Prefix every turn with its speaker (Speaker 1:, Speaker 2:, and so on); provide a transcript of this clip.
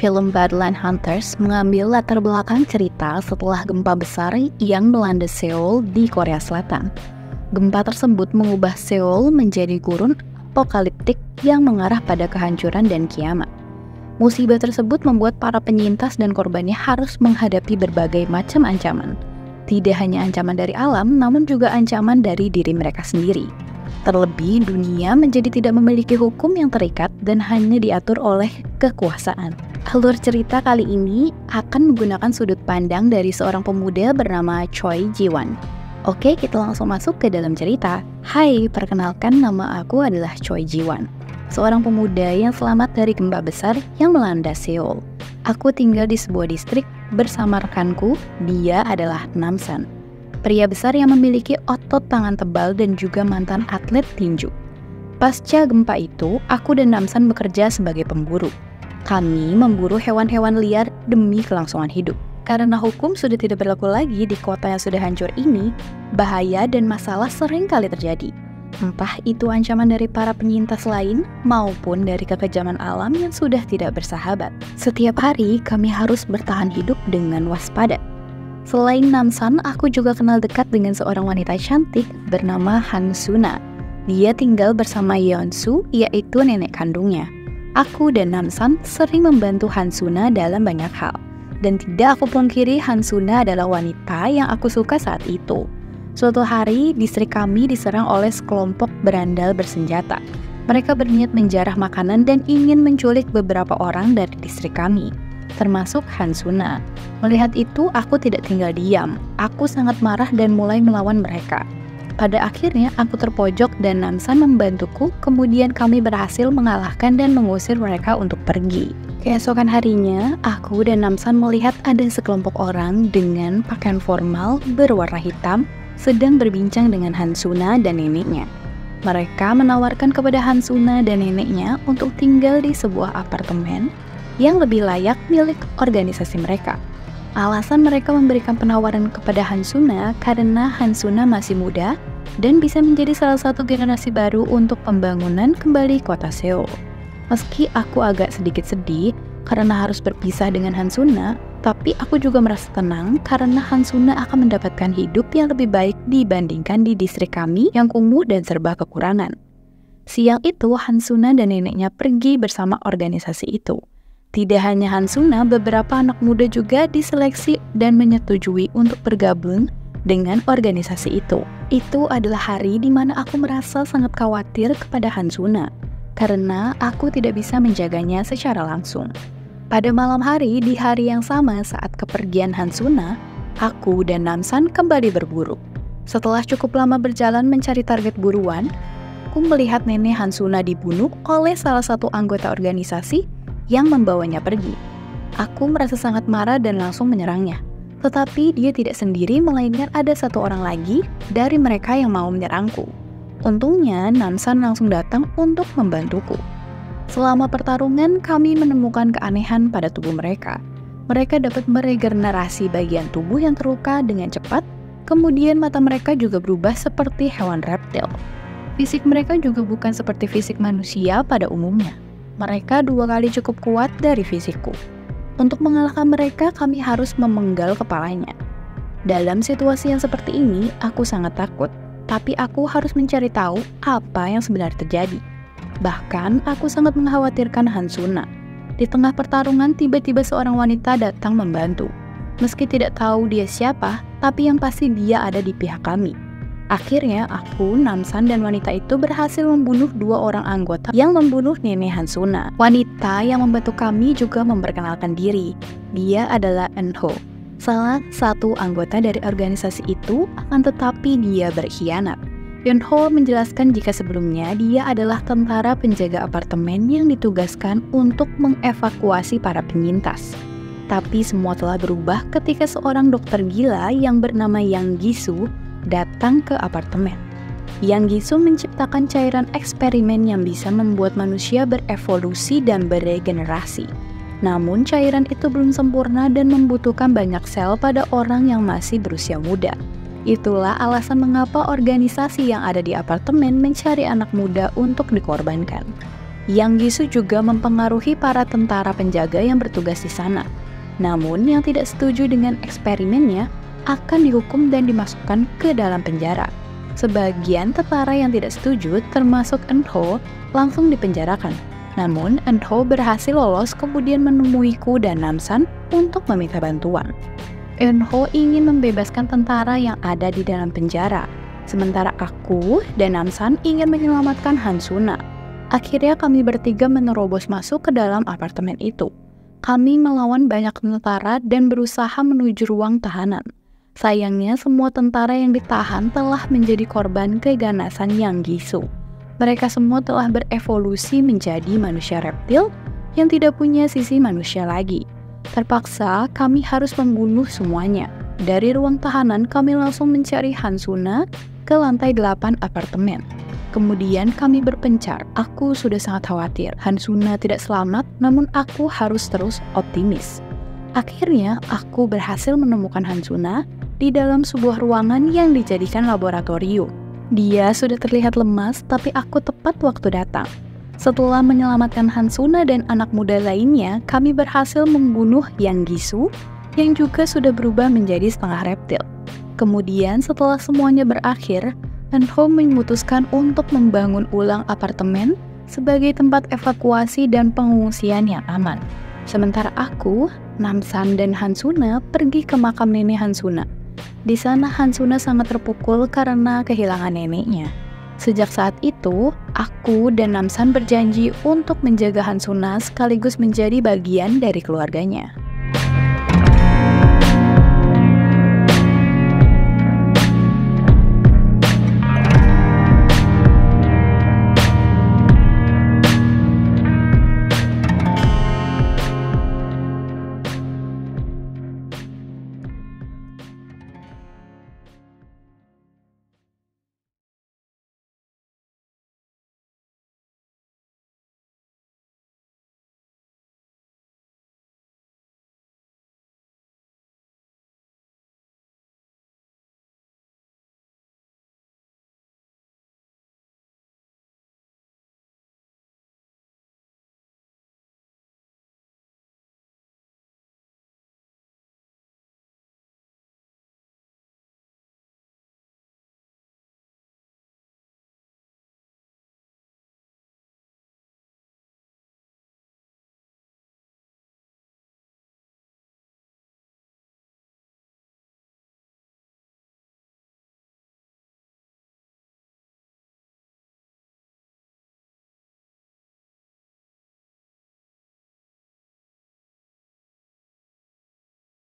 Speaker 1: Film Badland Hunters mengambil latar belakang cerita setelah gempa besar yang melanda Seoul di Korea Selatan. Gempa tersebut mengubah Seoul menjadi gurun apokaliptik yang mengarah pada kehancuran dan kiamat. Musibah tersebut membuat para penyintas dan korbannya harus menghadapi berbagai macam ancaman. Tidak hanya ancaman dari alam, namun juga ancaman dari diri mereka sendiri. Terlebih, dunia menjadi tidak memiliki hukum yang terikat dan hanya diatur oleh kekuasaan. Alur cerita kali ini akan menggunakan sudut pandang dari seorang pemuda bernama Choi Ji-won. Oke, kita langsung masuk ke dalam cerita. Hai, perkenalkan, nama aku adalah Choi Ji-won, seorang pemuda yang selamat dari gempa besar yang melanda Seoul. Aku tinggal di sebuah distrik bersama rekanku, dia adalah Namsan, pria besar yang memiliki otot tangan tebal dan juga mantan atlet tinju. Pasca gempa itu, aku dan Namsan bekerja sebagai pemburu. Kami memburu hewan-hewan liar demi kelangsungan hidup. Karena hukum sudah tidak berlaku lagi di kota yang sudah hancur ini, bahaya dan masalah sering kali terjadi. Entah itu ancaman dari para penyintas lain maupun dari kekejaman alam yang sudah tidak bersahabat. Setiap hari kami harus bertahan hidup dengan waspada. Selain Namsan, aku juga kenal dekat dengan seorang wanita cantik bernama Hansuna. Dia tinggal bersama Yeonsu, yaitu nenek kandungnya. Aku dan Namsan sering membantu Hansuna dalam banyak hal. Dan tidak aku pungkiri, Hansuna adalah wanita yang aku suka saat itu. Suatu hari, distrik kami diserang oleh sekelompok berandal bersenjata. Mereka berniat menjarah makanan dan ingin menculik beberapa orang dari distrik kami, termasuk Hansuna. Melihat itu, aku tidak tinggal diam. Aku sangat marah dan mulai melawan mereka. Pada akhirnya, aku terpojok dan Namsan membantuku, kemudian kami berhasil mengalahkan dan mengusir mereka untuk pergi. Keesokan harinya, aku dan Namsan melihat ada sekelompok orang dengan pakaian formal berwarna hitam sedang berbincang dengan Hansuna dan neneknya. Mereka menawarkan kepada Hansuna dan neneknya untuk tinggal di sebuah apartemen yang lebih layak milik organisasi mereka. Alasan mereka memberikan penawaran kepada Hansuna karena Hansuna masih muda dan bisa menjadi salah satu generasi baru untuk pembangunan kembali kota Seoul. Meski aku agak sedikit sedih karena harus berpisah dengan Hansuna, tapi aku juga merasa tenang karena Hansuna akan mendapatkan hidup yang lebih baik dibandingkan di distrik kami yang kumuh dan serba kekurangan. Siang itu, Hansuna dan neneknya pergi bersama organisasi itu. Tidak hanya Hansuna, beberapa anak muda juga diseleksi dan menyetujui untuk bergabung dengan organisasi itu. Itu adalah hari di mana aku merasa sangat khawatir kepada Hansuna, karena aku tidak bisa menjaganya secara langsung. Pada malam hari, di hari yang sama saat kepergian Hansuna, aku dan Namsan kembali berburu. Setelah cukup lama berjalan mencari target buruan, aku melihat nenek Hansuna dibunuh oleh salah satu anggota organisasi yang membawanya pergi. Aku merasa sangat marah dan langsung menyerangnya. Tetapi dia tidak sendiri, melainkan ada satu orang lagi dari mereka yang mau menyerangku. Untungnya, Namsan langsung datang untuk membantuku. Selama pertarungan, kami menemukan keanehan pada tubuh mereka. Mereka dapat meregenerasi bagian tubuh yang terluka dengan cepat, kemudian mata mereka juga berubah seperti hewan reptil. Fisik mereka juga bukan seperti fisik manusia pada umumnya. Mereka 2 kali cukup kuat dari fisikku. Untuk mengalahkan mereka, kami harus memenggal kepalanya. Dalam situasi yang seperti ini, aku sangat takut. Tapi aku harus mencari tahu apa yang sebenarnya terjadi. Bahkan, aku sangat mengkhawatirkan Hansuna. Di tengah pertarungan, tiba-tiba seorang wanita datang membantu. Meski tidak tahu dia siapa, tapi yang pasti dia ada di pihak kami. Akhirnya, aku, Namsan, dan wanita itu berhasil membunuh 2 orang anggota yang membunuh nenek Hansuna. Wanita yang membantu kami juga memperkenalkan diri. Dia adalah Eunho, salah satu anggota dari organisasi itu, akan tetapi dia berkhianat. Eunho menjelaskan jika sebelumnya dia adalah tentara penjaga apartemen yang ditugaskan untuk mengevakuasi para penyintas. Tapi semua telah berubah ketika seorang dokter gila yang bernama Yang Gisu datang ke apartemen. Yang Gisu menciptakan cairan eksperimen yang bisa membuat manusia berevolusi dan beregenerasi. Namun cairan itu belum sempurna dan membutuhkan banyak sel pada orang yang masih berusia muda. Itulah alasan mengapa organisasi yang ada di apartemen mencari anak muda untuk dikorbankan. Yang Gisu juga mempengaruhi para tentara penjaga yang bertugas di sana. Namun, yang tidak setuju dengan eksperimennya akan dihukum dan dimasukkan ke dalam penjara. Sebagian tentara yang tidak setuju, termasuk Eun-ho, langsung dipenjarakan. Namun, Eun-ho berhasil lolos kemudian menemui Ku dan Namsan untuk meminta bantuan. Eun-ho ingin membebaskan tentara yang ada di dalam penjara, sementara aku dan Namsan ingin menyelamatkan Hansuna. Akhirnya kami bertiga menerobos masuk ke dalam apartemen itu. Kami melawan banyak tentara dan berusaha menuju ruang tahanan. Sayangnya semua tentara yang ditahan telah menjadi korban keganasan Yang Gisu. Mereka semua telah berevolusi menjadi manusia reptil yang tidak punya sisi manusia lagi. Terpaksa kami harus membunuh semuanya. Dari ruang tahanan kami langsung mencari Hansuna ke lantai 8 apartemen. Kemudian kami berpencar. Aku sudah sangat khawatir Hansuna tidak selamat, namun aku harus terus optimis. Akhirnya aku berhasil menemukan Hansuna di dalam sebuah ruangan yang dijadikan laboratorium. Dia sudah terlihat lemas, tapi aku tepat waktu datang. Setelah menyelamatkan Hansuna dan anak muda lainnya, kami berhasil membunuh Yang Gisu yang juga sudah berubah menjadi setengah reptil. Kemudian setelah semuanya berakhir, Eun-ho memutuskan untuk membangun ulang apartemen sebagai tempat evakuasi dan pengungsian yang aman. Sementara aku, Namsan, dan Hansuna pergi ke makam nenek Hansuna. Di sana Hansuna sangat terpukul karena kehilangan neneknya. Sejak saat itu, aku dan Namsan berjanji untuk menjaga Hansuna sekaligus menjadi bagian dari keluarganya.